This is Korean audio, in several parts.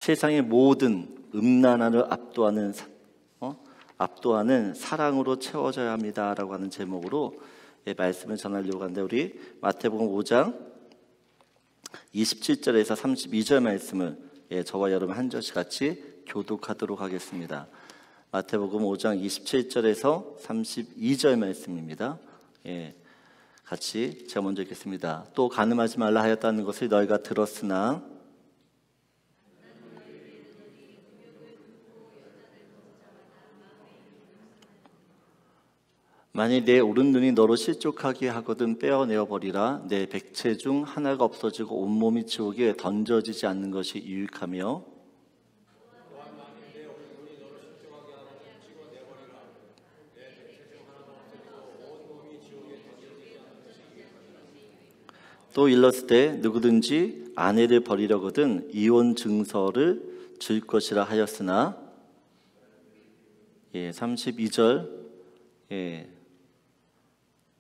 세상의 모든 음란함을 압도하는 사랑으로 채워져야 합니다라고 하는 제목으로 말씀을 전하려고 하는데, 우리 마태복음 5장 27절에서 32절 말씀을 저와 여러분 한 절씩 같이 교독하도록 하겠습니다. 마태복음 5장 27절에서 32절 말씀입니다. 같이 제가 먼저 읽겠습니다. 또 간음하지 말라 하였다는 것을 너희가 들었으나 만일 내 오른눈이 너로 실족하게 하거든 빼어내어 버리라. 내 백체 중 하나가 없어지고 온몸이 지옥에 던져지지 않는 것이 유익하며, 또 일렀을 때 누구든지 아내를 버리려거든 이혼 증서를 줄 것이라 하였으나, 32절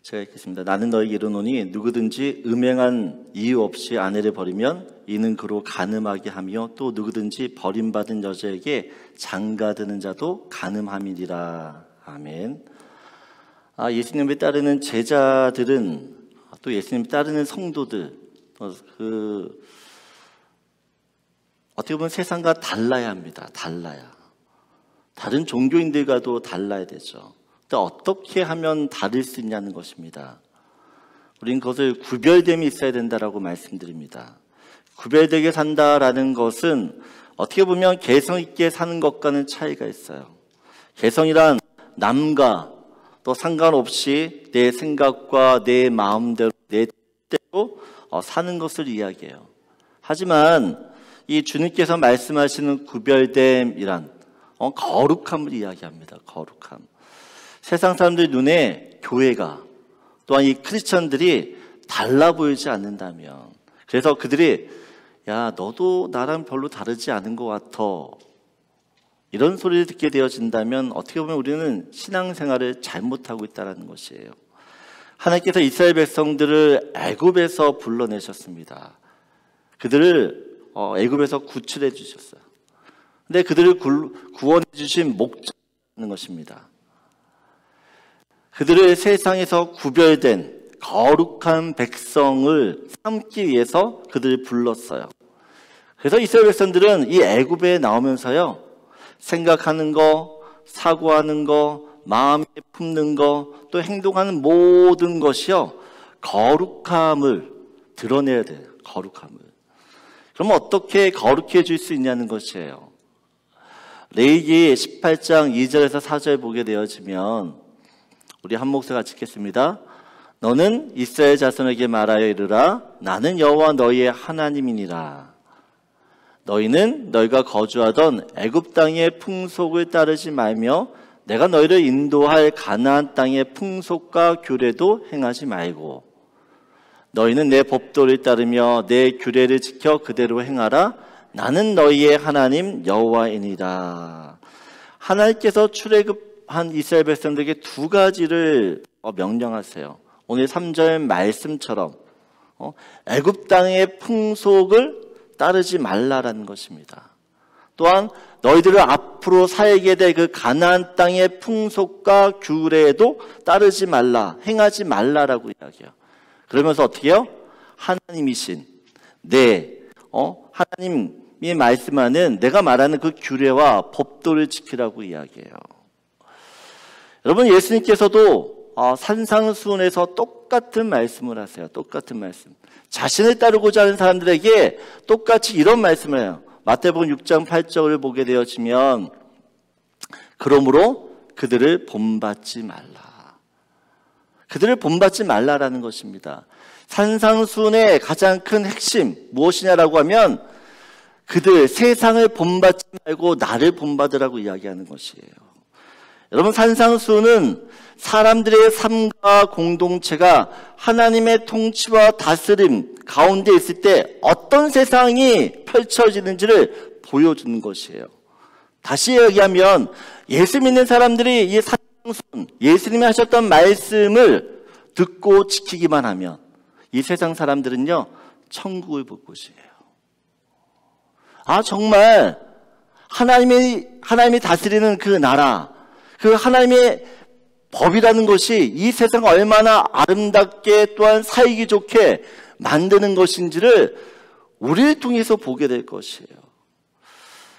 제가 읽겠습니다. 나는 너희에게 이르노니 누구든지 음행한 이유 없이 아내를 버리면 이는 그로 간음하게 하며, 또 누구든지 버림받은 여자에게 장가드는 자도 간음함이니라. 아멘. 예수님을 따르는 제자들은, 또 예수님을 따르는 성도들, 어떻게 보면 세상과 달라야 합니다. 다른 종교인들과도 달라야 되죠. 또 어떻게 하면 다를 수 있냐는 것입니다. 우린 그것을 구별됨이 있어야 된다라고 말씀드립니다. 구별되게 산다라는 것은 어떻게 보면 개성 있게 사는 것과는 차이가 있어요. 개성이란 남과 또 상관없이 내 생각과 내 마음대로 내 뜻대로 사는 것을 이야기해요. 하지만 이 주님께서 말씀하시는 구별됨이란 거룩함을 이야기합니다. 거룩함. 세상 사람들 눈에 교회가, 또한 이 크리스천들이 달라 보이지 않는다면, 그래서 그들이 야 너도 나랑 별로 다르지 않은 것 같아, 이런 소리를 듣게 되어진다면 어떻게 보면 우리는 신앙생활을 잘못하고 있다는 것이에요. 하나님께서 이스라엘 백성들을 애굽에서 불러내셨습니다. 그들을 애굽에서 구출해 주셨어요. 근데 그들을 구원해 주신 목적은 것입니다. 그들을 세상에서 구별된 거룩한 백성을 삼기 위해서 그들을 불렀어요. 그래서 이스라엘 백성들은 이 애굽에 나오면서요, 생각하는 거, 사고하는 거, 마음에 품는 거, 또 행동하는 모든 것이요, 거룩함을 드러내야 돼요. 거룩함을. 그럼 어떻게 거룩해 줄 수 있냐는 것이에요. 레위기 18장 2절에서 4절 보게 되어지면, 우리 한 목소리 같이 읽겠습니다. 너는 이스라엘 자손에게 말하여 이르라. 나는 여호와 너희의 하나님이니라. 너희는 너희가 거주하던 애굽 땅의 풍속을 따르지 말며 내가 너희를 인도할 가나안 땅의 풍속과 규례도 행하지 말고, 너희는 내 법도를 따르며 내 규례를 지켜 그대로 행하라. 나는 너희의 하나님 여호와이니라. 하나님께서 출애굽한 이스라엘 백성들에게 두 가지를 명령하세요. 오늘 3절 말씀처럼 애굽 땅의 풍속을 따르지 말라라는 것입니다. 또한 너희들을 앞으로 살게 될 그 가나안 땅의 풍속과 규례도 따르지 말라, 행하지 말라라고 이야기해요. 그러면서 어떻게 해요? 하나님이신 하나님이 말씀하는, 내가 말하는 그 규례와 법도를 지키라고 이야기해요. 여러분, 예수님께서도 산상수훈에서 똑같은 말씀을 하세요. 똑같은 말씀. 자신을 따르고자 하는 사람들에게 똑같이 이런 말씀을 해요. 마태복음 6장 8절을 보게 되어지면, 그러므로 그들을 본받지 말라. 그들을 본받지 말라라는 것입니다. 산상수훈의 가장 큰 핵심 무엇이냐라고 하면, 그들 세상을 본받지 말고 나를 본받으라고 이야기하는 것이에요. 여러분, 산상수훈은 사람들의 삶과 공동체가 하나님의 통치와 다스림 가운데 있을 때 어떤 세상이 펼쳐지는지를 보여주는 것이에요. 다시 얘기하면, 예수 믿는 사람들이 이 산상수훈, 예수님이 하셨던 말씀을 듣고 지키기만 하면 이 세상 사람들은요, 천국을 볼 것이에요. 정말 하나님이 다스리는 그 나라, 그 하나님의 법이라는 것이 이 세상을 얼마나 아름답게 또한 살기 좋게 만드는 것인지를 우리를 통해서 보게 될 것이에요.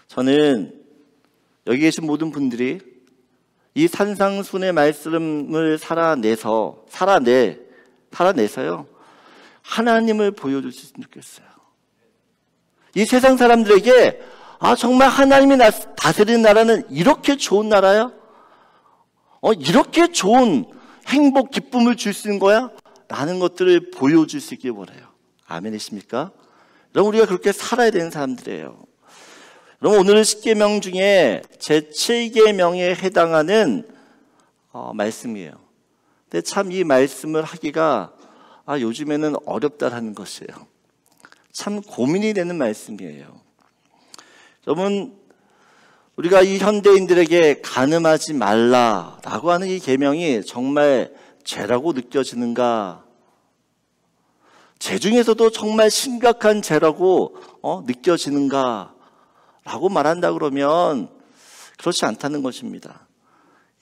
저는 여기 계신 모든 분들이 이 산상순의 말씀을 살아내서요 하나님을 보여줄 수 있으면 좋겠어요. 이 세상 사람들에게 정말 하나님이 다스리는 나라는 이렇게 좋은 나라야? 이렇게 좋은 행복, 기쁨을 줄 수 있는 거야? 라는 것들을 보여줄 수 있길 원해요. 아멘이십니까? 여러분, 우리가 그렇게 살아야 되는 사람들이에요. 여러분, 오늘은 10계명 중에 제7계명에 해당하는 말씀이에요. 근데 참 이 말씀을 하기가 요즘에는 어렵다라는 것이에요. 참 고민이 되는 말씀이에요. 여러분, 우리가 이 현대인들에게 간음하지 말라라고 하는 이 계명이 정말 죄라고 느껴지는가? 죄 중에서도 정말 심각한 죄라고 느껴지는가? 라고 말한다 그러면 그렇지 않다는 것입니다.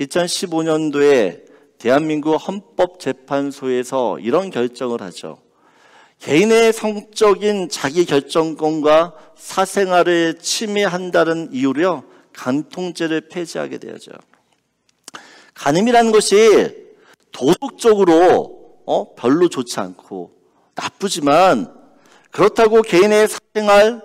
2015년도에 대한민국 헌법재판소에서 이런 결정을 하죠. 개인의 성적인 자기 결정권과 사생활을 침해한다는 이유로 간통죄를 폐지하게 되었죠. 간음이라는 것이 도덕적으로 별로 좋지 않고 나쁘지만, 그렇다고 개인의 사생활에서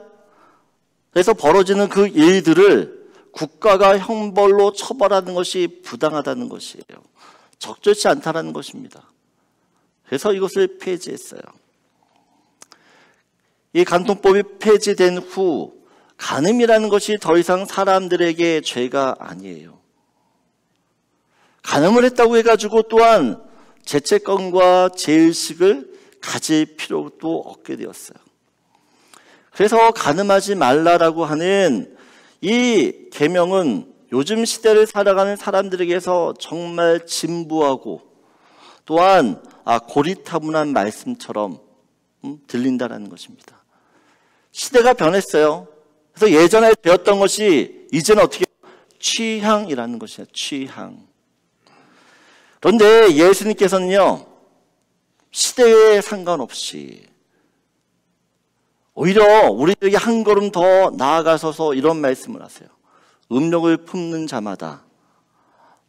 벌어지는 그 일들을 국가가 형벌로 처벌하는 것이 부당하다는 것이에요. 적절치 않다는 것입니다. 그래서 이것을 폐지했어요. 이 간통법이 폐지된 후 간음이라는 것이 더 이상 사람들에게 죄가 아니에요. 간음을 했다고 해가지고 또한 죄책감과 죄의식을 가질 필요도 없게 되었어요. 그래서 간음하지 말라라고 하는 이 계명은 요즘 시대를 살아가는 사람들에게서 정말 진부하고 또한 고리타분한 말씀처럼 들린다는 것입니다. 시대가 변했어요. 그래서 예전에 배웠던 것이 이제는 어떻게 취향이라는 것이에요. 취향. 그런데 예수님께서는요, 시대에 상관없이 오히려 우리에게 한 걸음 더 나아가셔서 이런 말씀을 하세요. 음욕을 품는 자마다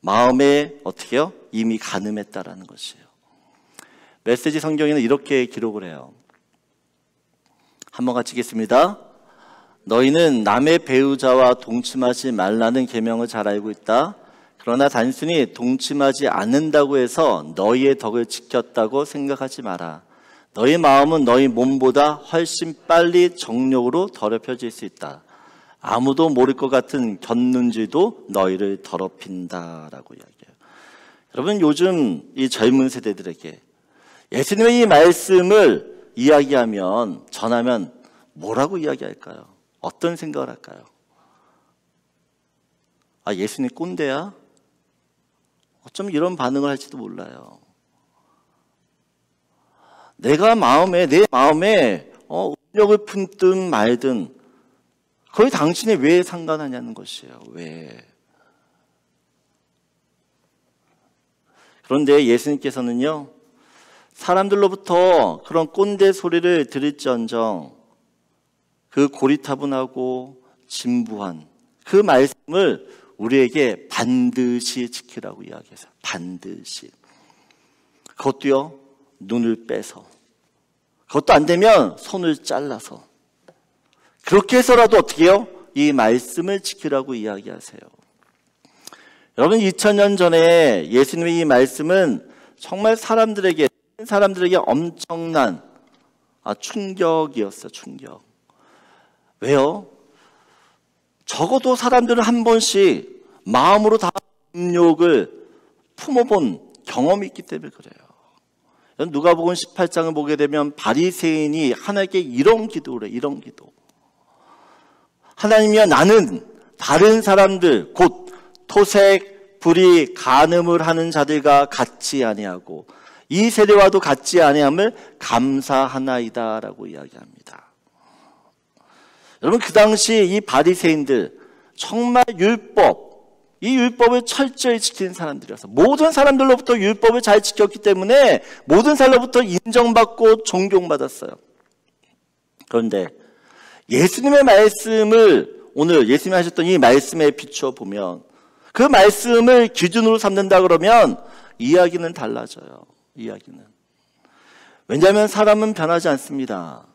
마음에 어떻게 해요? 이미 간음했다라는 것이에요. 메시지 성경에는 이렇게 기록을 해요. 한번 같이 읽겠습니다. 너희는 남의 배우자와 동침하지 말라는 계명을 잘 알고 있다. 그러나 단순히 동침하지 않는다고 해서 너희의 덕을 지켰다고 생각하지 마라. 너희 마음은 너희 몸보다 훨씬 빨리 정욕으로 더럽혀질 수 있다. 아무도 모를 것 같은 곁눈질도 너희를 더럽힌다라고 이야기해요. 여러분, 요즘 이 젊은 세대들에게 예수님의 이 말씀을 이야기하면, 전하면 뭐라고 이야기할까요? 어떤 생각을 할까요? 예수님 꼰대야? 어쩜 이런 반응을 할지도 몰라요. 내 마음에 음욕을 품든 말든 거의 당신이 왜 상관하냐는 것이에요. 왜? 그런데 예수님께서는요, 사람들로부터 그런 꼰대 소리를 들을지언정 그 고리타분하고 진부한 그 말씀을 우리에게 반드시 지키라고 이야기해서, 반드시. 그것도요, 눈을 빼서, 그것도 안 되면 손을 잘라서, 그렇게 해서라도 어떻게 해요? 이 말씀을 지키라고 이야기하세요. 여러분, 2000년 전에 예수님의 이 말씀은 정말 사람들에게 엄청난 충격이었어요. 충격. 왜요? 적어도 사람들은 한 번씩 마음으로 다 음욕을 품어본 경험이 있기 때문에 그래요. 누가복음 18장을 보게 되면 바리새인이 하나님께 이런 기도를 해요. 이런 기도. 하나님이여, 나는 다른 사람들 곧 토색, 불의, 간음을 하는 자들과 같지 아니하고 이 세대와도 같지 아니함을 감사하나이다라고 이야기합니다. 여러분, 그 당시 이 바리새인들 정말 이 율법을 철저히 지키는 사람들이어서 모든 사람들로부터 율법을 잘 지켰기 때문에 모든 사람로부터 인정받고 존경받았어요. 그런데 예수님의 말씀을, 오늘 예수님이 하셨던 이 말씀에 비추어 보면, 그 말씀을 기준으로 삼는다 그러면 이야기는 달라져요. 이야기는. 왜냐하면 사람은 변하지 않습니다.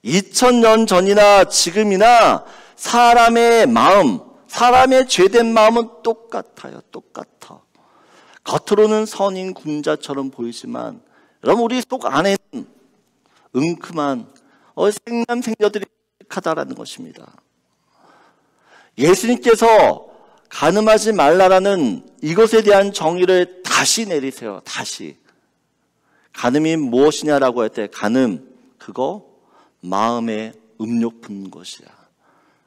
2000년 전이나 지금이나 사람의 마음, 사람의 죄된 마음은 똑같아요. 똑같아. 겉으로는 선인 군자처럼 보이지만 여러분, 우리 속 안에는 은큼한 생남생녀들이 하다라는 것입니다. 예수님께서 간음하지 말라라는 이것에 대한 정의를 다시 내리세요. 다시. 간음이 무엇이냐라고 할 때, 간음, 그거 마음에 음욕 품는 것이야.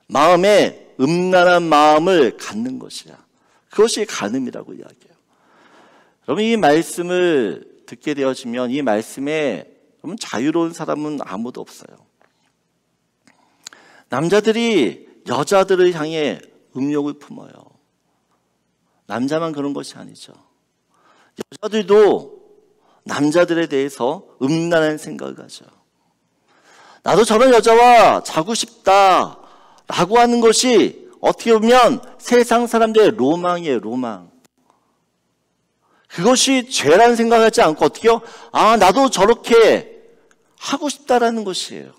마음에 음란한 마음을 갖는 것이야. 그것이 간음이라고 이야기해요. 여러분, 이 말씀을 듣게 되어지면 이 말씀에 여러분, 자유로운 사람은 아무도 없어요. 남자들이 여자들을 향해 음욕을 품어요. 남자만 그런 것이 아니죠. 여자들도 남자들에 대해서 음란한 생각을 가져요. 나도 저런 여자와 자고 싶다라고 하는 것이 어떻게 보면 세상 사람들의 로망이에요. 로망. 그것이 죄라는 생각하지 않고 어떻게요? 나도 저렇게 하고 싶다라는 것이에요.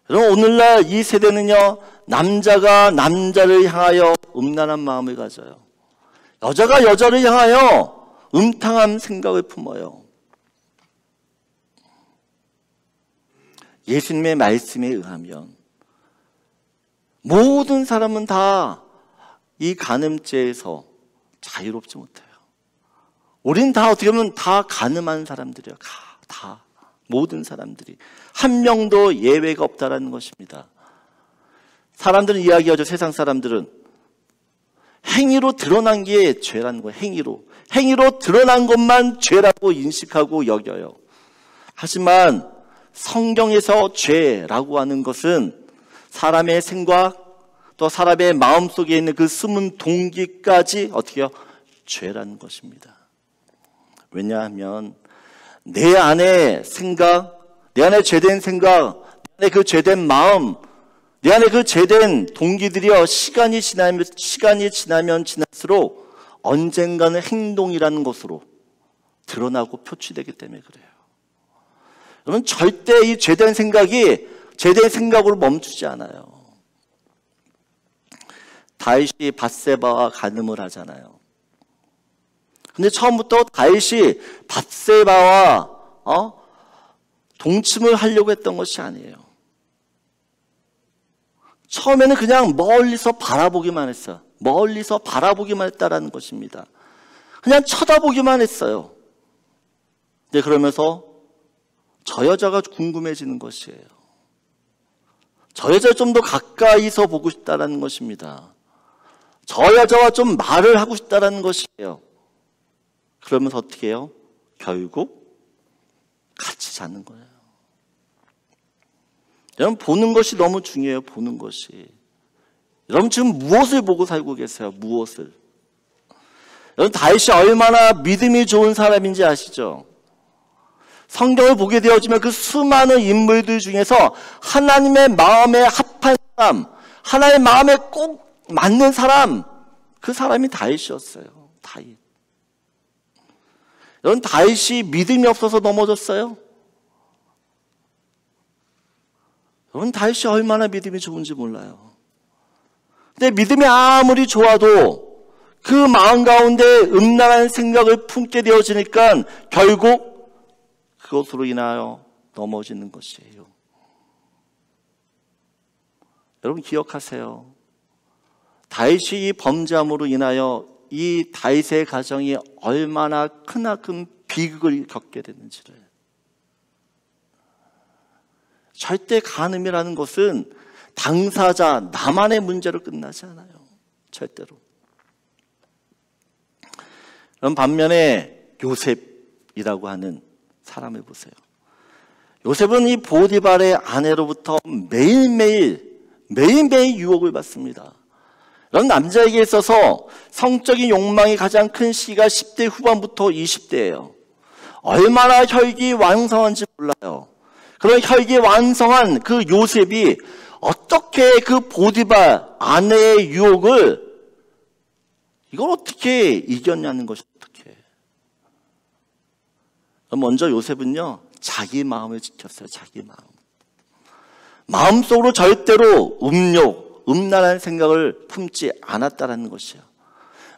여러분, 오늘날 이 세대는요, 남자가 남자를 향하여 음란한 마음을 가져요. 여자가 여자를 향하여 음탕한 생각을 품어요. 예수님의 말씀에 의하면 모든 사람은 다 이 간음죄에서 자유롭지 못해요. 우린 다 어떻게 보면 다 간음한 사람들이에요. 다. 모든 사람들이. 한 명도 예외가 없다라는 것입니다. 사람들은 이야기하죠. 세상 사람들은. 행위로 드러난 게 죄라는 거예요. 행위로 드러난 것만 죄라고 인식하고 여겨요. 하지만 성경에서 죄라고 하는 것은 사람의 생각, 또 사람의 마음속에 있는 그 숨은 동기까지 어떻게 해요? 죄라는 것입니다. 왜냐하면 내 안에 생각, 내 안에 죄된 생각, 내 안에 그 죄된 마음, 내 안에 그 죄된 동기들이요, 시간이 지나면 지날수록 언젠가는 행동이라는 것으로 드러나고 표출되기 때문에 그래요. 여러분, 절대 이 죄된 생각이 죄된 생각으로 멈추지 않아요. 다윗이 밧세바와 간음을 하잖아요. 근데 처음부터 다윗이 밧세바와 동침을 하려고 했던 것이 아니에요. 처음에는 그냥 멀리서 바라보기만 했어요. 멀리서 바라보기만 했다라는 것입니다. 그냥 쳐다보기만 했어요. 근데 그러면서 저 여자가 궁금해지는 것이에요. 저 여자를 좀 더 가까이서 보고 싶다라는 것입니다. 저 여자와 좀 말을 하고 싶다라는 것이에요. 그러면서 어떻게 해요? 결국 같이 자는 거예요. 여러분, 보는 것이 너무 중요해요. 보는 것이. 여러분, 지금 무엇을 보고 살고 계세요? 무엇을? 여러분, 다윗이 얼마나 믿음이 좋은 사람인지 아시죠? 성경을 보게 되어지면 그 수많은 인물들 중에서 하나님의 마음에 합한 사람, 하나님의 마음에 꼭 맞는 사람, 그 사람이 다윗이었어요. 다윗. 여러분, 다윗이 믿음이 없어서 넘어졌어요? 여러분, 다윗이 얼마나 믿음이 좋은지 몰라요. 근데 믿음이 아무리 좋아도 그 마음 가운데 음란한 생각을 품게 되어지니까 결국 그것으로 인하여 넘어지는 것이에요. 여러분, 기억하세요. 다윗이 이 범죄함으로 인하여 이 다윗의 가정이 얼마나 크나큰 비극을 겪게 됐는지를. 절대 간음이라는 것은 당사자 나만의 문제로 끝나지 않아요. 절대로. 그럼 반면에 요셉이라고 하는 사람을 보세요. 요셉은 이 보디발의 아내로부터 매일매일 유혹을 받습니다. 이런 남자에게 있어서 성적인 욕망이 가장 큰 시기가 10대 후반부터 20대예요. 얼마나 혈기 왕성한지 몰라요. 그런 혈기 왕성한 그 요셉이 어떻게 그 보디발 아내의 유혹을 이걸 어떻게 이겼냐는 것이 어떻게. 먼저 요셉은요, 자기 마음을 지켰어요. 자기 마음. 마음속으로 절대로 음란한 생각을 품지 않았다는 것이요.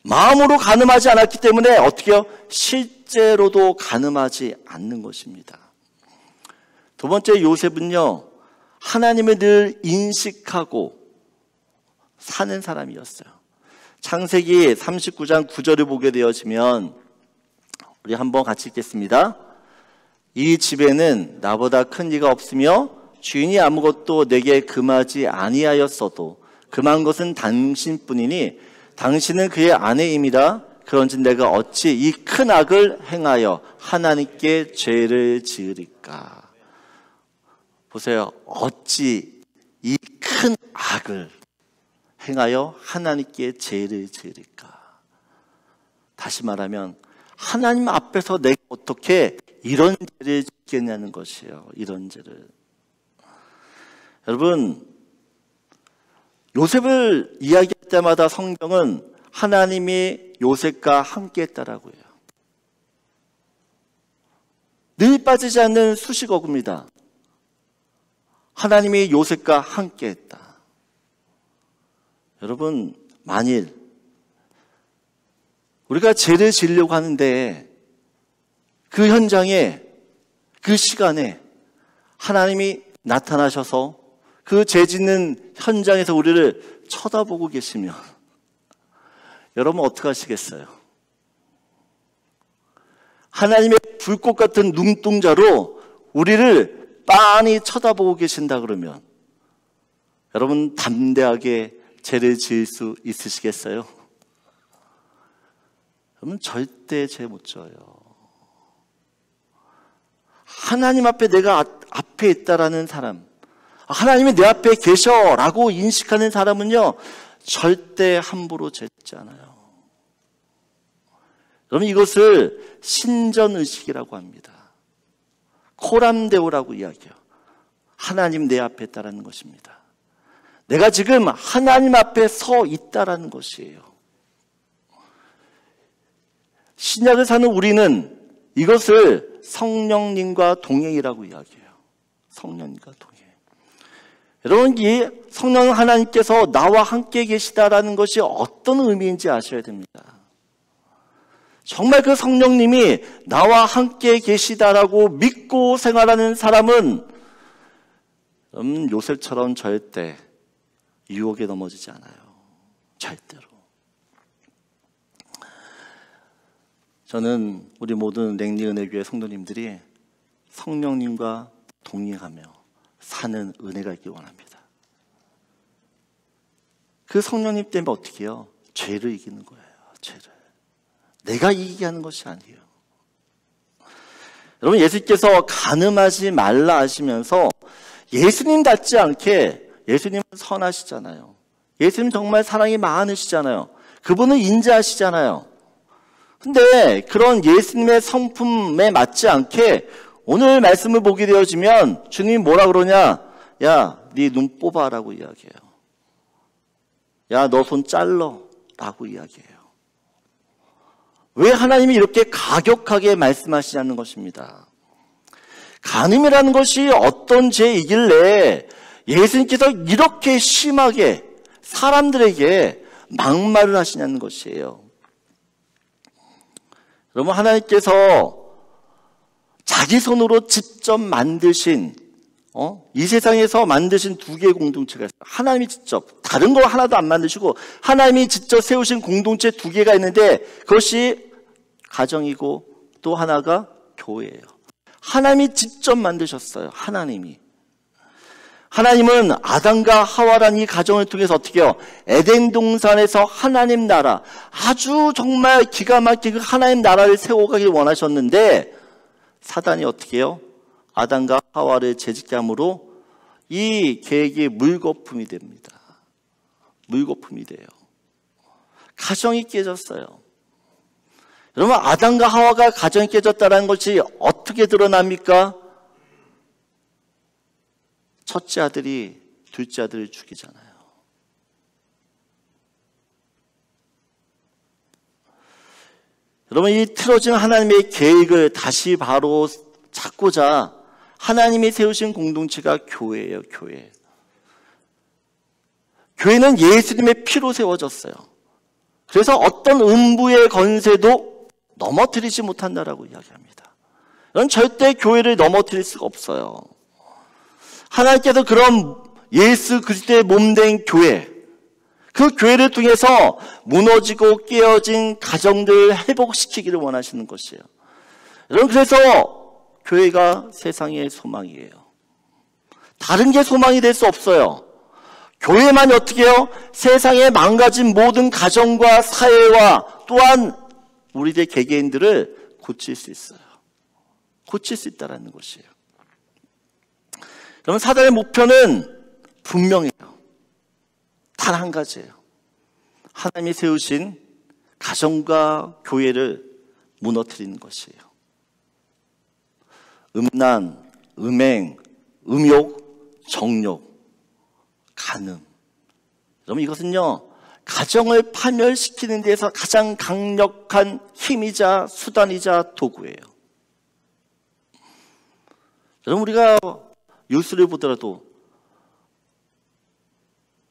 마음으로 간음하지 않았기 때문에 어떻게 해요? 실제로도 간음하지 않는 것입니다. 두 번째, 요셉은요, 하나님을 늘 인식하고 사는 사람이었어요. 창세기 39장 9절을 보게 되어지면 우리 한번 같이 읽겠습니다. 이 집에는 나보다 큰 이가 없으며 주인이 아무것도 내게 금하지 아니하였어도 금한 것은 당신뿐이니 당신은 그의 아내임이라. 그런즉 내가 어찌 이 큰 악을 행하여 하나님께 죄를 지으리까. 보세요. 어찌 이 큰 악을 행하여 하나님께 죄를 지으리까. 다시 말하면 하나님 앞에서 내가 어떻게 이런 죄를 짓겠냐는 것이에요. 이런 죄를. 여러분, 요셉을 이야기할 때마다 성경은 하나님이 요셉과 함께 했다라고 해요. 늘 빠지지 않는 수식어구입니다. 하나님이 요셉과 함께 했다. 여러분, 만일 우리가 죄를 지으려고 하는데 그 현장에, 그 시간에 하나님이 나타나셔서 그 죄 짓는 현장에서 우리를 쳐다보고 계시면 여러분 어떻게 하시겠어요? 하나님의 불꽃 같은 눈동자로 우리를 빤히 쳐다보고 계신다 그러면 여러분 담대하게 죄를 지을 수 있으시겠어요? 여러분 절대 죄 못 져요. 하나님 앞에 내가 앞에 있다라는 사람, 하나님이 내 앞에 계셔라고 인식하는 사람은요 절대 함부로 죄 짓지 않아요. 여러분 이것을 신전의식이라고 합니다. 코람데오라고 이야기해요. 하나님 내 앞에 있다라는 것입니다. 내가 지금 하나님 앞에 서 있다라는 것이에요. 신약을 사는 우리는 이것을 성령님과 동행이라고 이야기해요. 성령님과 동행. 여러분, 이 성령 하나님께서 나와 함께 계시다라는 것이 어떤 의미인지 아셔야 됩니다. 정말 그 성령님이 나와 함께 계시다라고 믿고 생활하는 사람은 요셉처럼 절대 유혹에 넘어지지 않아요. 절대로. 저는 우리 모든 랭리은혜교회 성도님들이 성령님과 동행하며 사는 은혜가 있길 원합니다. 그 성령님 때문에 어떻게 해요? 죄를 이기는 거예요. 죄를. 내가 이기게 하는 것이 아니에요. 여러분, 예수님께서 간음하지 말라 하시면서 예수님 닮지 않게, 예수님은 선하시잖아요. 예수님 정말 사랑이 많으시잖아요. 그분은 인자하시잖아요. 근데 그런 예수님의 성품에 맞지 않게 오늘 말씀을 보게 되어지면 주님이 뭐라 그러냐? 야, 네 눈 뽑아라고 이야기해요. 야, 너 손 잘러 라고 이야기해요. 왜 하나님이 이렇게 가격하게 말씀하시냐는 것입니다. 간음이라는 것이 어떤 죄이길래 예수님께서 이렇게 심하게 사람들에게 막말을 하시냐는 것이에요. 여러분, 하나님께서 자기 손으로 직접 만드신 이 세상에서 만드신 두 개의 공동체가 있어요. 하나님이 직접, 다른 거 하나도 안 만드시고 하나님이 직접 세우신 공동체 두 개가 있는데 그것이 가정이고 또 하나가 교회예요. 하나님이 직접 만드셨어요. 하나님은 아담과 하와라는 이 가정을 통해서 어떻게 해요? 에덴 동산에서 하나님 나라, 아주 정말 기가 막히게 하나님 나라를 세워가길 원하셨는데 사단이 어떻게 해요? 아담과 하와를 재짓게 함으로 이 계획이 물거품이 됩니다. 물거품이 돼요. 가정이 깨졌어요. 여러분, 아담과 하와가 가정이 깨졌다는 것이 어떻게 드러납니까? 첫째 아들이 둘째 아들을 죽이잖아요. 여러분, 이 틀어진 하나님의 계획을 다시 바로 잡고자 하나님이 세우신 공동체가 교회예요, 교회. 교회는 예수님의 피로 세워졌어요. 그래서 어떤 음부의 건세도 넘어뜨리지 못한다라고 이야기합니다. 이건 절대 교회를 넘어뜨릴 수가 없어요. 하나님께서 그런 예수 그리스도의 몸된 교회, 그 교회를 통해서 무너지고 깨어진 가정들을 회복시키기를 원하시는 것이에요. 여러분, 그래서 교회가 세상의 소망이에요. 다른 게 소망이 될 수 없어요. 교회만이 어떻게 해요? 세상에 망가진 모든 가정과 사회와 또한 우리들 개개인들을 고칠 수 있어요. 고칠 수 있다는 것이에요. 여러분, 사단의 목표는 분명해요. 단 한 가지예요. 하나님이 세우신 가정과 교회를 무너뜨리는 것이에요. 음란, 음행, 음욕, 정욕, 간음. 여러분, 이것은요, 가정을 파멸시키는 데서 가장 강력한 힘이자 수단이자 도구예요. 여러분, 우리가 뉴스를 보더라도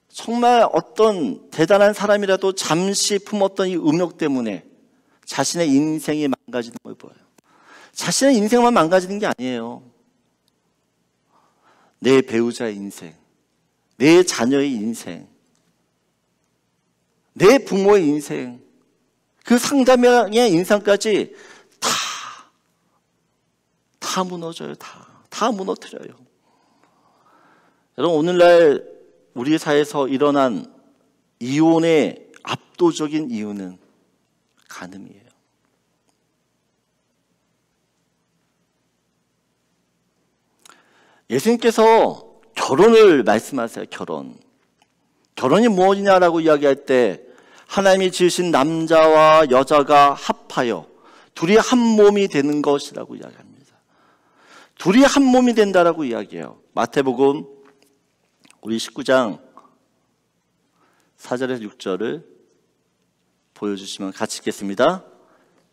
정말 어떤 대단한 사람이라도 잠시 품었던 이 음욕 때문에 자신의 인생이 망가지는 걸 보여요. 자신의 인생만 망가지는 게 아니에요. 내 배우자의 인생, 내 자녀의 인생, 내 부모의 인생, 그 상대방의 인생까지 다 무너져요. 다 무너뜨려요. 여러분, 오늘날 우리 사회에서 일어난 이혼의 압도적인 이유는 간음이에요. 예수님께서 결혼을 말씀하세요. 결혼이 무엇이냐라고 이야기할 때 하나님이 지으신 남자와 여자가 합하여 둘이 한 몸이 되는 것이라고 이야기합니다. 둘이 한 몸이 된다라고 이야기해요. 마태복음 우리 19장 4절에서 6절을 보여주시면 같이 읽겠습니다.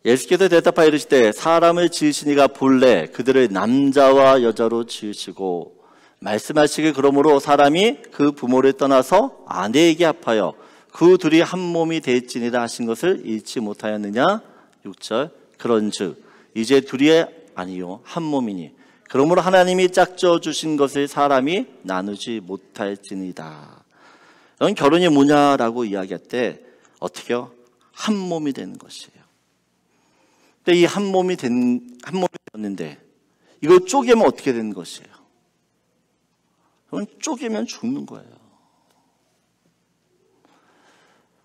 예수께서 대답하여 이르시되 사람을 지으시니가 본래 그들을 남자와 여자로 지으시고 말씀하시길 그러므로 사람이 그 부모를 떠나서 아내에게 합하여 그 둘이 한 몸이 되었지니라 하신 것을 잊지 못하였느냐. 6절 그런즉 이제 둘이 아니요 한 몸이니 그러므로 하나님이 짝져 주신 것을 사람이 나누지 못할지니라. 이런 결혼이 뭐냐라고 이야기할 때 어떻게요? 한 몸이 되는 것이에요. 근데 이 한 몸이 되었는데 이걸 쪼개면 어떻게 되는 것이에요? 그건 쪼개면 죽는 거예요.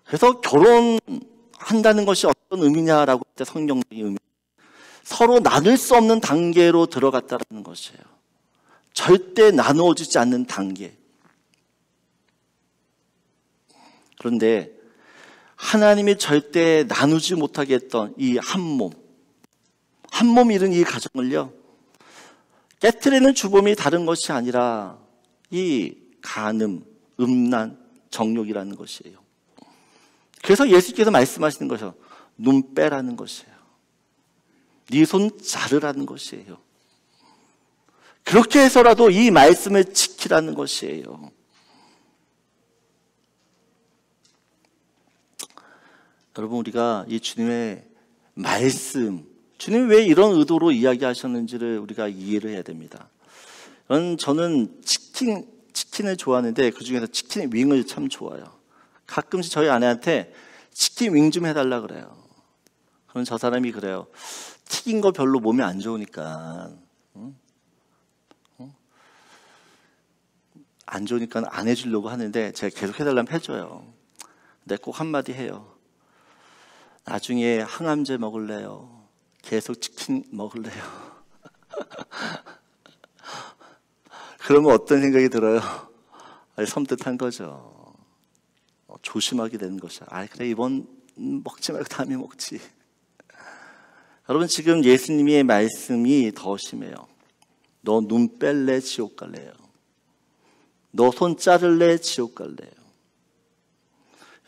그래서 결혼한다는 것이 어떤 의미냐라고 할 때 성경적인 의미, 서로 나눌 수 없는 단계로 들어갔다는 것이에요. 절대 나누어지지 않는 단계. 그런데 하나님이 절대 나누지 못하게 했던 이 한 몸 이룬 이 가정을요, 깨트리는 주범이 다른 것이 아니라 이 간음, 음란, 정욕이라는 것이에요. 그래서 예수께서 말씀하시는 것이요, 눈 빼라는 것이에요. 네 손 자르라는 것이에요. 그렇게 해서라도 이 말씀을 지키라는 것이에요. 여러분, 우리가 이 주님의 말씀, 주님이 왜 이런 의도로 이야기하셨는지를 우리가 이해를 해야 됩니다. 저는 치킨을 좋아하는데 그 중에서 치킨 윙을 참 좋아해요. 가끔씩 저희 아내한테 치킨 윙 좀 해달라 그래요. 그럼 저 사람이 그래요. 튀긴 거 별로 몸에 안 좋으니까 안 좋으니까 안 해주려고 하는데 제가 계속 해달라면 해줘요. 근데 꼭 한마디 해요. 나중에 항암제 먹을래요? 계속 치킨 먹을래요? 그러면 어떤 생각이 들어요? 섬뜩한 거죠. 조심하게 되는 것이야. 그래, 이번 먹지 말고 다음에 먹지. 여러분, 지금 예수님의 말씀이 더 심해요. 너 눈 뺄래? 지옥 갈래요. 너 손 자를래? 지옥 갈래요.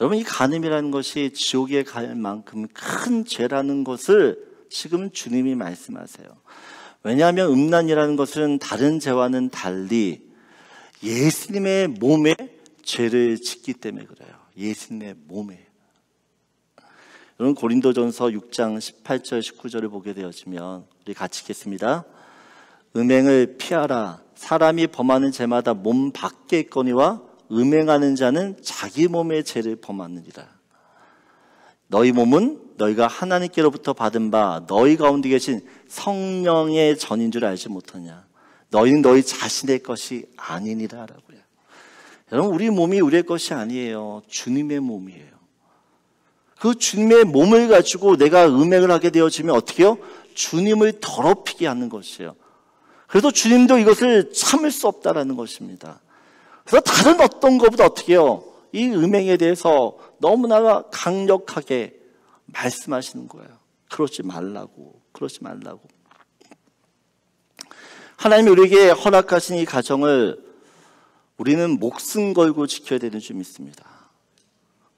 여러분, 이 간음이라는 것이 지옥에 갈 만큼 큰 죄라는 것을 지금 주님이 말씀하세요. 왜냐하면 음란이라는 것은 다른 죄와는 달리 예수님의 몸에 죄를 짓기 때문에 그래요. 예수님의 몸에. 여러분, 고린도전서 6장 18절 19절을 보게 되어지면 우리 같이 읽겠습니다. 음행을 피하라. 사람이 범하는 죄마다 몸 밖에 있거니와 음행하는 자는 자기 몸의 죄를 범하느니라. 너희 몸은 너희가 하나님께로부터 받은 바 너희 가운데 계신 성령의 전인 줄 알지 못하냐. 너희는 너희 자신의 것이 아니니라 라고요. 여러분, 우리 몸이 우리의 것이 아니에요. 주님의 몸이에요. 그 주님의 몸을 가지고 내가 음행을 하게 되어지면 어떻게 해요? 주님을 더럽히게 하는 것이에요. 그래도 주님도 이것을 참을 수 없다라는 것입니다. 그래서 다른 어떤 것보다 어떻게 해요? 이 음행에 대해서 너무나 강력하게 말씀하시는 거예요. 그러지 말라고, 그러지 말라고. 하나님이 우리에게 허락하신 이 가정을 우리는 목숨 걸고 지켜야 되는 줄 믿습니다.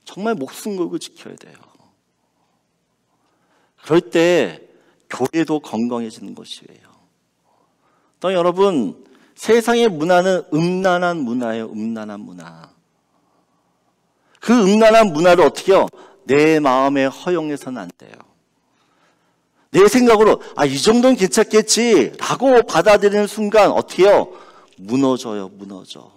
정말 목숨 걸고 지켜야 돼요. 그럴 때 교회도 건강해지는 것이에요. 또 여러분, 세상의 문화는 음란한 문화예요. 음란한 문화. 그 음란한 문화를 어떻게 해요? 내 마음에 허용해서는 안 돼요. 내 생각으로 이 정도는 괜찮겠지 라고 받아들이는 순간 어떻게 해요? 무너져요. 무너져.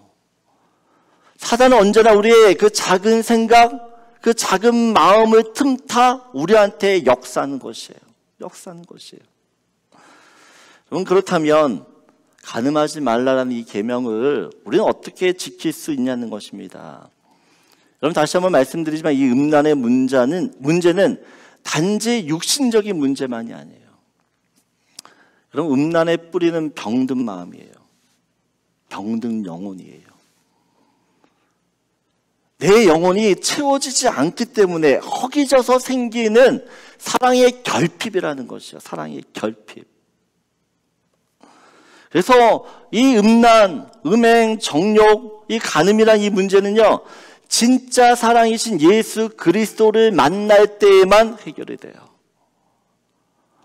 사단은 언제나 우리의 그 작은 생각, 그 작은 마음을 틈타 우리한테 역사하는 것이에요. 역사하는 것이에요. 여러분, 그렇다면 간음하지 말라라는 이 계명을 우리는 어떻게 지킬 수 있냐는 것입니다. 여러분, 다시 한번 말씀드리지만 이 음란의 문제는 단지 육신적인 문제만이 아니에요. 그럼 음란의 뿌리는 병든 마음이에요. 병든 영혼이에요. 내 영혼이 채워지지 않기 때문에 허기져서 생기는 사랑의 결핍이라는 것이요. 사랑의 결핍. 그래서 이 음란, 음행, 정욕, 이 간음이란 이 문제는요, 진짜 사랑이신 예수 그리스도를 만날 때에만 해결이 돼요.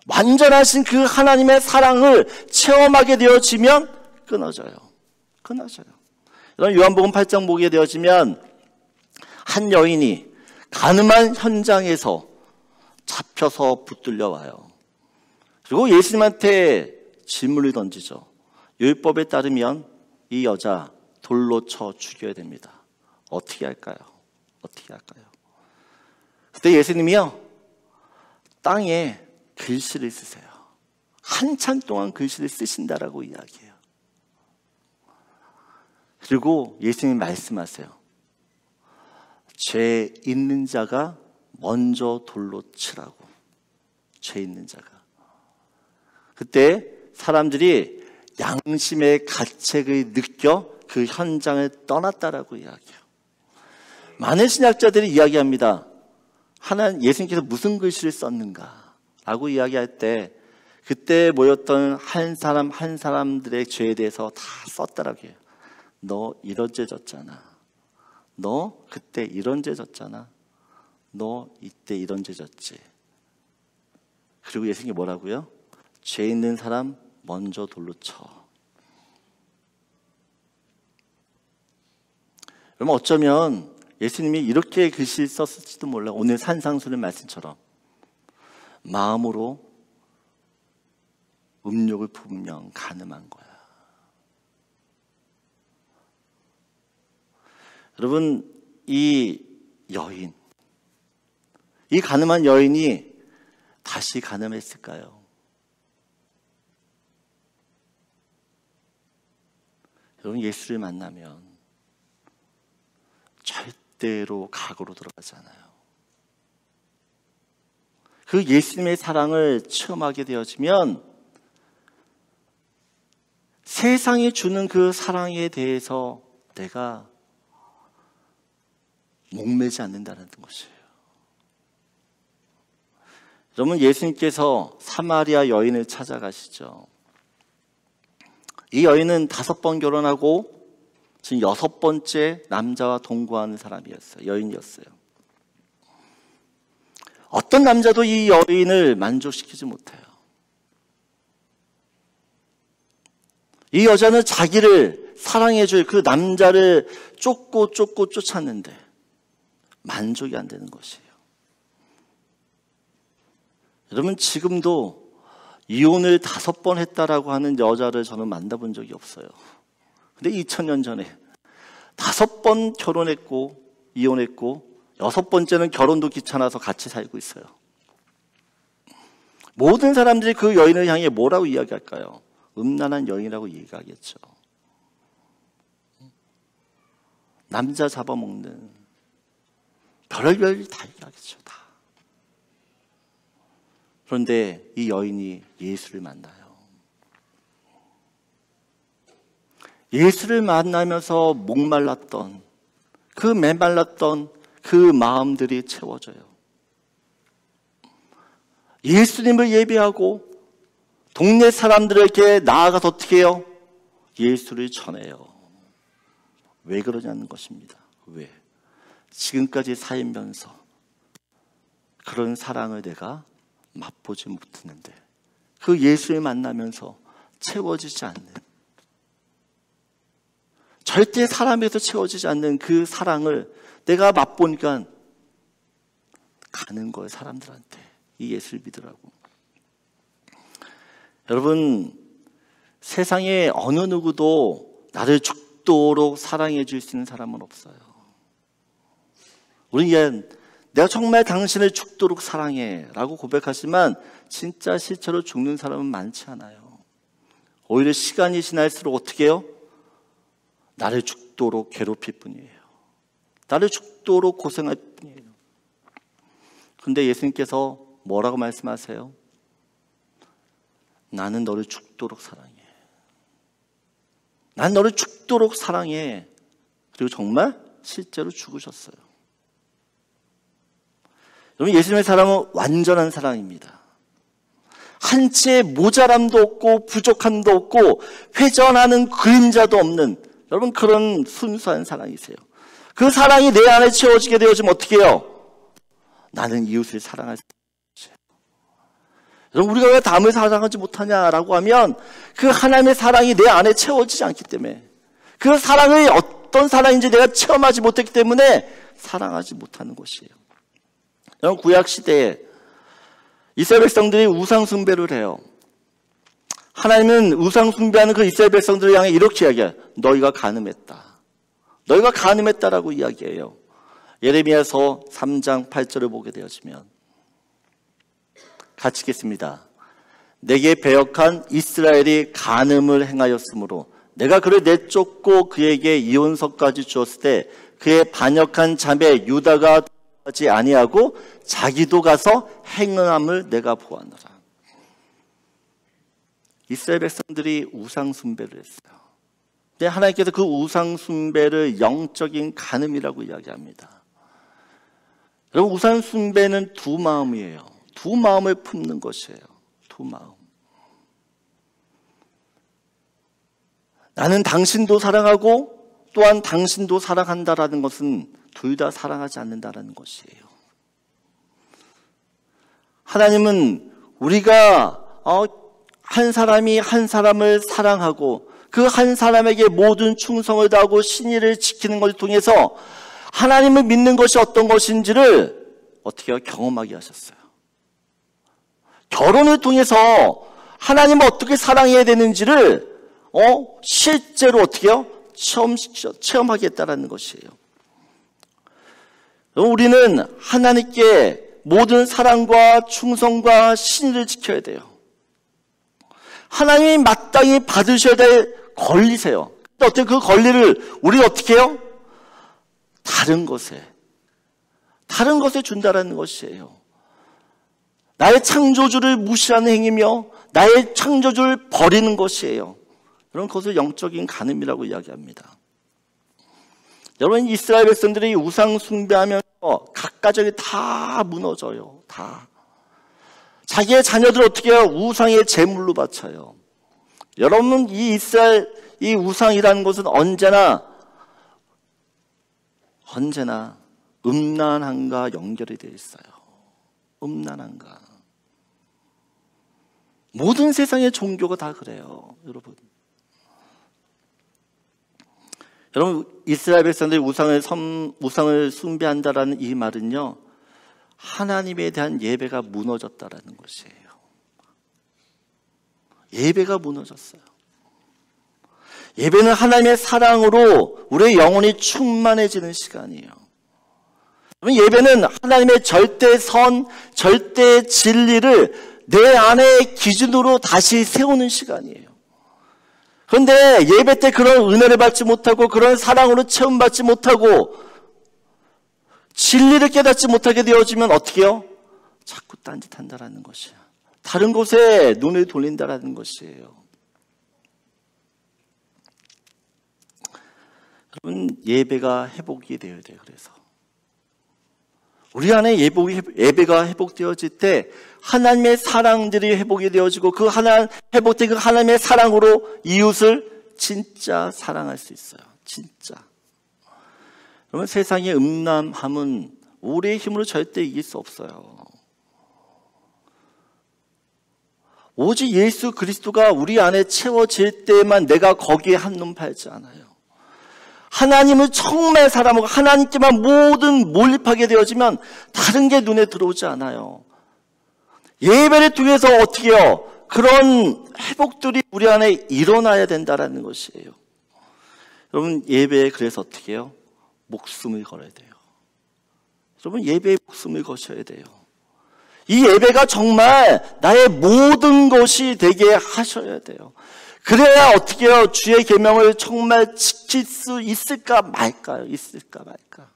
완전하신 그 하나님의 사랑을 체험하게 되어지면 끊어져요. 끊어져요. 요한복음 8장 보게 되어지면 한 여인이 간음한 현장에서 잡혀서 붙들려 와요. 그리고 예수님한테 질문을 던지죠. 율법에 따르면 이 여자 돌로 쳐 죽여야 됩니다. 어떻게 할까요? 어떻게 할까요? 그때 예수님이요, 땅에 글씨를 쓰세요. 한참 동안 글씨를 쓰신다라고 이야기해요. 그리고 예수님이 말씀하세요. 죄 있는 자가 먼저 돌로 치라고. 죄 있는 자가. 그때 사람들이 양심의 가책을 느껴 그 현장을 떠났다라고 이야기해요. 많은 신학자들이 이야기합니다. 예수님께서 무슨 글씨를 썼는가 라고 이야기할 때 그때 모였던 한 사람 한 사람들의 죄에 대해서 다 썼다라고 해요. 너 이런 죄 졌잖아. 너 그때 이런 죄 졌잖아. 너 이때 이런 죄 졌지. 그리고 예수님이 뭐라고요? 죄 있는 사람 먼저 돌로 쳐. 그러면 어쩌면 예수님이 이렇게 글씨를 썼을지도 몰라. 오늘 산상수훈의 말씀처럼 마음으로 음욕을 품으면 간음한 거야. 여러분, 이 여인, 이 간음한 여인이 다시 간음했을까요? 여러분, 예수를 만나면 절대로 각오로 들어가지 않아요. 그 예수님의 사랑을 체험하게 되어지면 세상이 주는 그 사랑에 대해서 내가 목매지 않는다는 것이에요. 여러분, 예수님께서 사마리아 여인을 찾아가시죠. 이 여인은 5번 결혼하고 지금 6번째 남자와 동거하는 사람이었어요. 여인이었어요. 어떤 남자도 이 여인을 만족시키지 못해요. 이 여자는 자기를 사랑해줄 그 남자를 쫓고 쫓았는데 만족이 안 되는 것이에요. 여러분, 지금도 이혼을 5번 했다라고 하는 여자를 저는 만나본 적이 없어요. 근데 2000년 전에 5번 결혼했고 이혼했고 6번째는 결혼도 귀찮아서 같이 살고 있어요. 모든 사람들이 그 여인을 향해 뭐라고 이야기할까요? 음란한 여인이라고 얘기하겠죠. 남자 잡아먹는 별별 다 얘기하겠죠. 다. 그런데 이 여인이 예수를 만나요. 예수를 만나면서 목말랐던 그 메말랐던 그 마음들이 채워져요. 예수님을 예배하고 동네 사람들에게 나아가서 어떻게 해요? 예수를 전해요. 왜 그러냐는 것입니다. 왜? 지금까지 살면서 그런 사랑을 내가 맛보지 못했는데 그 예수를 만나면서 채워지지 않는, 절대 사람에서 채워지지 않는 그 사랑을 내가 맛보니까 가는 거예요. 사람들한테 이 예수를 믿으라고. 여러분, 세상에 어느 누구도 나를 죽도록 사랑해 줄 수 있는 사람은 없어요. 우리는 내가 정말 당신을 죽도록 사랑해 라고 고백하지만 진짜 실제로 죽는 사람은 많지 않아요. 오히려 시간이 지날수록 어떻게 해요? 나를 죽도록 괴롭힐 뿐이에요. 나를 죽도록 고생할 뿐이에요. 근데 예수님께서 뭐라고 말씀하세요? 나는 너를 죽도록 사랑해. 난 너를 죽도록 사랑해. 그리고 정말 실제로 죽으셨어요. 여러분, 예수님의 사랑은 완전한 사랑입니다. 한치의 모자람도 없고 부족함도 없고 회전하는 그림자도 없는, 여러분, 그런 순수한 사랑이세요. 그 사랑이 내 안에 채워지게 되어지면 어떻게 해요? 나는 이웃을 사랑할 수 있어요. 여러분, 우리가 왜 남을 사랑하지 못하냐라고 하면 그 하나님의 사랑이 내 안에 채워지지 않기 때문에, 그 사랑이 어떤 사랑인지 내가 체험하지 못했기 때문에 사랑하지 못하는 것이에요. 여러분, 구약시대에 이스라엘 백성들이 우상 숭배를 해요. 하나님은 우상 숭배하는 그 이스라엘 백성들을 향해 이렇게 이야기해요. 너희가 간음했다. 너희가 간음했다라고 이야기해요. 예레미야서 3장 8절을 보게 되어지면 같이 읽겠습니다. 내게 배역한 이스라엘이 간음을 행하였으므로 내가 그를 내쫓고 그에게 이혼서까지 주었을 때 그의 반역한 자매 유다가 하지 아니하고 자기도 가서 행함을 내가 보았노라. 이스라엘 백성들이 우상 숭배를 했어요. 근데 하나님께서 그 우상 숭배를 영적인 간음이라고 이야기합니다. 여러분, 우상 숭배는 두 마음이에요. 두 마음을 품는 것이에요. 두 마음. 나는 당신도 사랑하고 또한 당신도 사랑한다라는 것은 둘 다 사랑하지 않는다라는 것이에요. 하나님은 우리가 한 사람이 한 사람을 사랑하고 그 한 사람에게 모든 충성을 다하고 신의를 지키는 것을 통해서 하나님을 믿는 것이 어떤 것인지를 어떻게 경험하게 하셨어요. 결혼을 통해서 하나님을 어떻게 사랑해야 되는지를 실제로 어떻게 해요? 체험하게 했다는 것이에요. 우리는 하나님께 모든 사랑과 충성과 신의를 지켜야 돼요. 하나님이 마땅히 받으셔야 될 권리세요. 근데 어떻게 그 권리를 우리가 어떻게 해요? 다른 것에 준다라는 것이에요. 나의 창조주를 무시하는 행위며 나의 창조주를 버리는 것이에요. 여러분, 그것을 영적인 간음이라고 이야기합니다. 여러분, 이스라엘 백성들이 우상 숭배하면서 각 가정이 다 무너져요. 다. 자기의 자녀들 어떻게 해요? 우상의 제물로 바쳐요. 여러분, 이 이스라엘, 이 우상이라는 것은 언제나 음란함과 연결이 되어 있어요. 음란함과. 모든 세상의 종교가 다 그래요, 여러분. 여러분, 이스라엘 백성들이 우상을 숭배한다라는 이 말은요, 하나님에 대한 예배가 무너졌다라는 것이에요. 예배가 무너졌어요. 예배는 하나님의 사랑으로 우리의 영혼이 충만해지는 시간이에요. 예배는 하나님의 절대 선, 절대 진리를 내 안의 기준으로 다시 세우는 시간이에요. 그런데 예배 때 그런 은혜를 받지 못하고 그런 사랑으로 체험받지 못하고 진리를 깨닫지 못하게 되어지면 어떻게 해요? 자꾸 딴짓한다라는 것이에요. 다른 곳에 눈을 돌린다라는 것이에요. 여러분, 예배가 회복이 되어야 돼요. 그래서 우리 안에 예배가 회복되어질 때 하나님의 사랑들이 회복이 되어지고 회복된 그 하나님의 사랑으로 이웃을 진짜 사랑할 수 있어요. 진짜. 여러분, 세상의 음란함은 우리의 힘으로 절대 이길 수 없어요. 오직 예수 그리스도가 우리 안에 채워질 때만 내가 거기에 한눈 팔지 않아요. 하나님을 정말 사랑하고 하나님께만 모든 몰입하게 되어지면 다른 게 눈에 들어오지 않아요. 예배를 통해서 어떻게 해요? 그런 회복들이 우리 안에 일어나야 된다는 것이에요. 여러분, 예배에 그래서 어떻게 해요? 목숨을 걸어야 돼요. 여러분, 예배에 목숨을 거셔야 돼요. 이 예배가 정말 나의 모든 것이 되게 하셔야 돼요. 그래야 어떻게 해요? 주의 계명을 정말 지킬 수 있을까 말까요? 있을까 말까?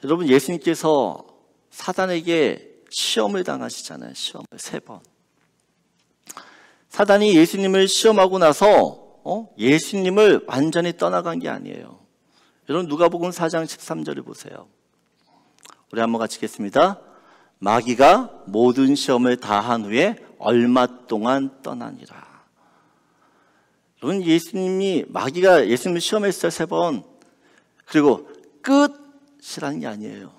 여러분, 예수님께서 사단에게 시험을 당하시잖아요. 시험을 3번. 사단이 예수님을 시험하고 나서 예수님을 완전히 떠나간 게 아니에요. 여러분, 누가복음 4장 13절을 보세요. 우리 한번 같이 읽겠습니다. 마귀가 모든 시험을 다한 후에 얼마 동안 떠나니라. 여러분, 마귀가 예수님을 시험했어요. 3번. 그리고 끝이라는 게 아니에요.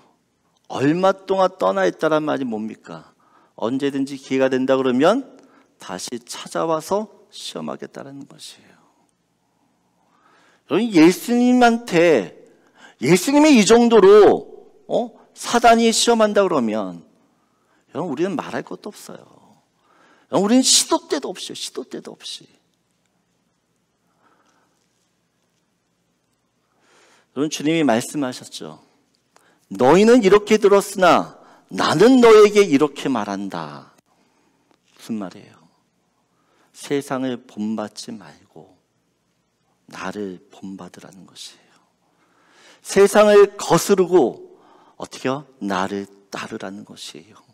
얼마 동안 떠나 있다란 말이 뭡니까? 언제든지 기회가 된다 그러면 다시 찾아와서 시험하겠다는 것이에요. 여러분, 예수님이 이 정도로 사단이 시험한다 그러면 여러분, 우리는 말할 것도 없어요. 여러분, 우리는 시도 때도 없이. 여러분, 주님이 말씀하셨죠. 너희는 이렇게 들었으나 나는 너에게 이렇게 말한다. 무슨 말이에요? 세상을 본받지 말고 나를 본받으라는 것이에요. 세상을 거스르고 어떻게 해요? 나를 따르라는 것이에요.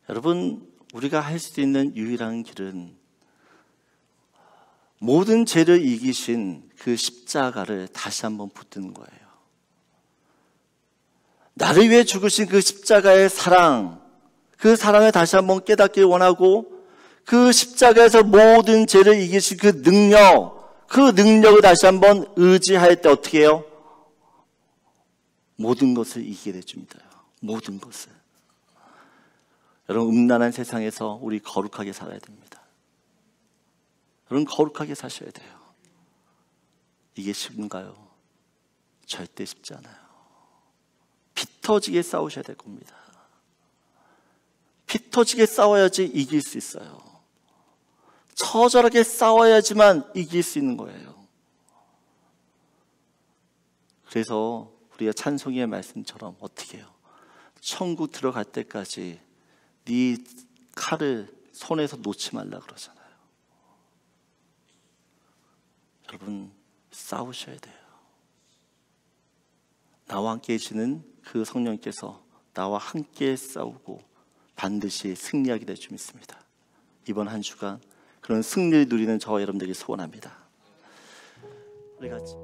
여러분, 우리가 할 수 있는 유일한 길은 모든 죄를 이기신 그 십자가를 다시 한번 붙드는 거예요. 나를 위해 죽으신 그 십자가의 사랑, 그 사랑을 다시 한번 깨닫길 원하고 그 십자가에서 모든 죄를 이기신 그 능력을 다시 한번 의지할 때 어떻게 해요? 모든 것을 이기게 해줍니다. 모든 것을. 여러분, 음란한 세상에서 우리 거룩하게 살아야 됩니다. 여러분, 거룩하게 사셔야 돼요. 이게 쉽은가요? 절대 쉽지 않아요. 피 터지게 싸우셔야 될 겁니다. 피 터지게 싸워야지 이길 수 있어요. 처절하게 싸워야지만 이길 수 있는 거예요. 그래서 우리가 찬송의 말씀처럼 어떻게 해요? 천국 들어갈 때까지 네 칼을 손에서 놓지 말라 그러잖아요. 여러분, 싸우셔야 돼요. 나와 함께 계시는 그 성령께서 나와 함께 싸우고 반드시 승리하게 될 줄 믿습니다. 이번 한 주간 그런 승리를 누리는 저와 여러분들에게 소원합니다. 우리 같이